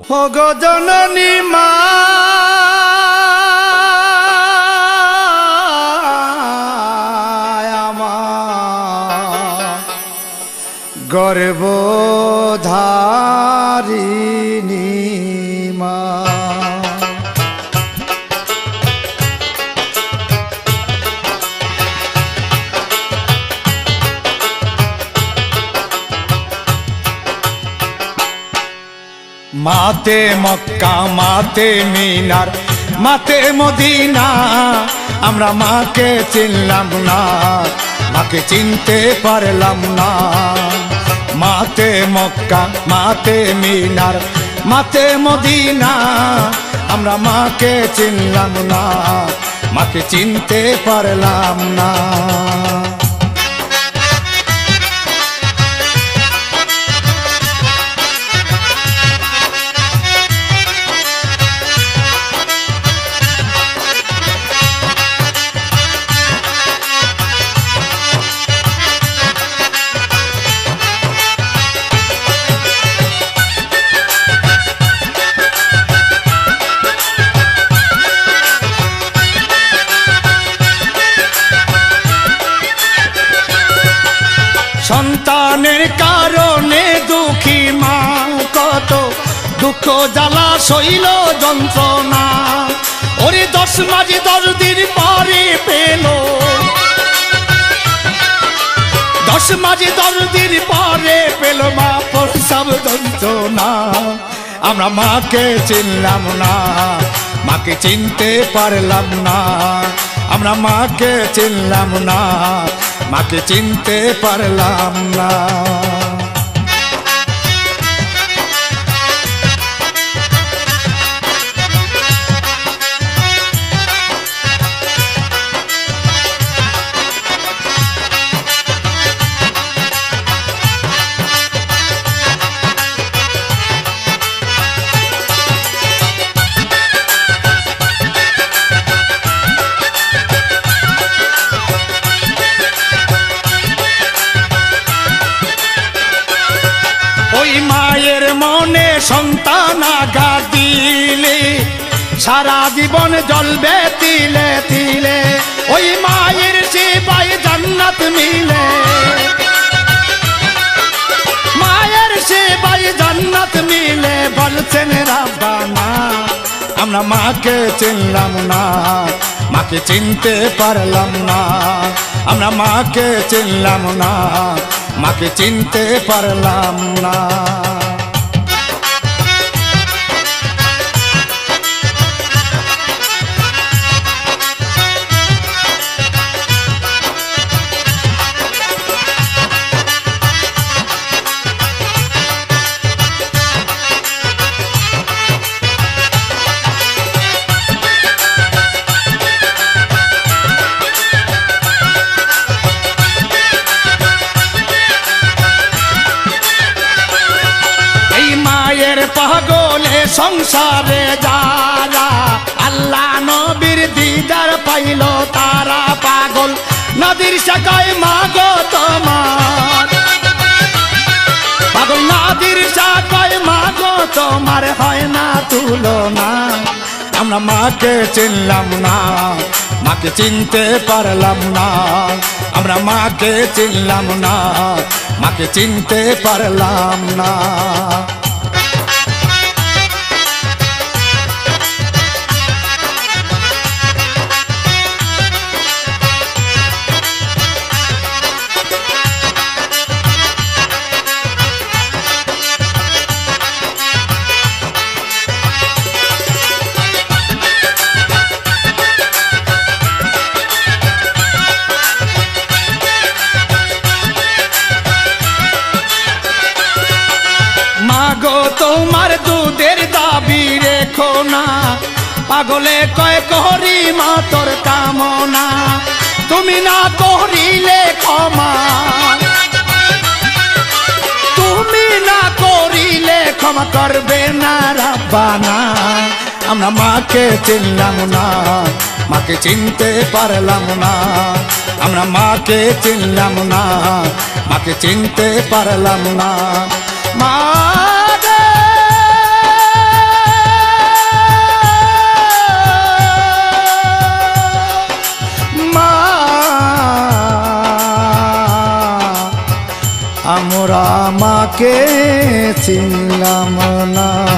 ওগো জননী মা আমার গর্ভধারিণী মা মাতে মক্কা মাতে মিনার মাতে মদিনা আমরা মাকে চিনলাম না মাকে চিনতে পারলাম না মাতে মক্কা মাতে মিনার মাতে মদিনা আমরা মাকে চিনলাম না মাকে চিনতে পারলাম না সন্তানের কারণে দুঃখী মা কত দুঃখ জ্বালা সইল যন্ত্রণা ওরে 10 মাস 10 দিন পরে পেল 10 মাস 10 দিন পরে পেল মা প্রসব যন্ত্রণা আমরা মাকে চিনলাম না মাকে চিনতে পারলাম না আমরা মাকে চিনলাম না মাকে চিনতে পারলাম না মায়ের মনে সন্তান আঘাত দিলে সারা জীবন জ্বলবে তিলে তিলে ওই মায়ের সেবায় জান্নাত মিলে মায়ের সেবায় জান্নাত মিলে বলছেন রাব্বানা আমরা মাকে চিনলাম না মাকে চিনতে পারলাম না আমরা মাকে চিনলাম না মাকে চিনতে পারলাম না পাগলে সংসারে যারা আল্লাহ নবীর দিদার পাইল তারা পাগল নদীর শাখায় মাগো তোমার পাগল নদীর শাখায় মাগো তোমার হয় না তুলনা আমরা মাকে চিনলাম না মাকে চিনতে পারলাম না আমরা মাকে চিনলাম না মাকে চিনতে পারলাম না মাগো তোমার দুধের দাবি রেখো না পাগলে কয় করি মা তোর কামনা তুমি না করিলে ক্ষমা তুমি না করিলে ক্ষমা করবে না রাব্বানা আমরা মাকে চিনলাম না মাকে চিনতে পারলাম না আমরা মাকে চিনলাম না মাকে চিনতে পারলাম না মা আমরা মাকে চিনলাম না।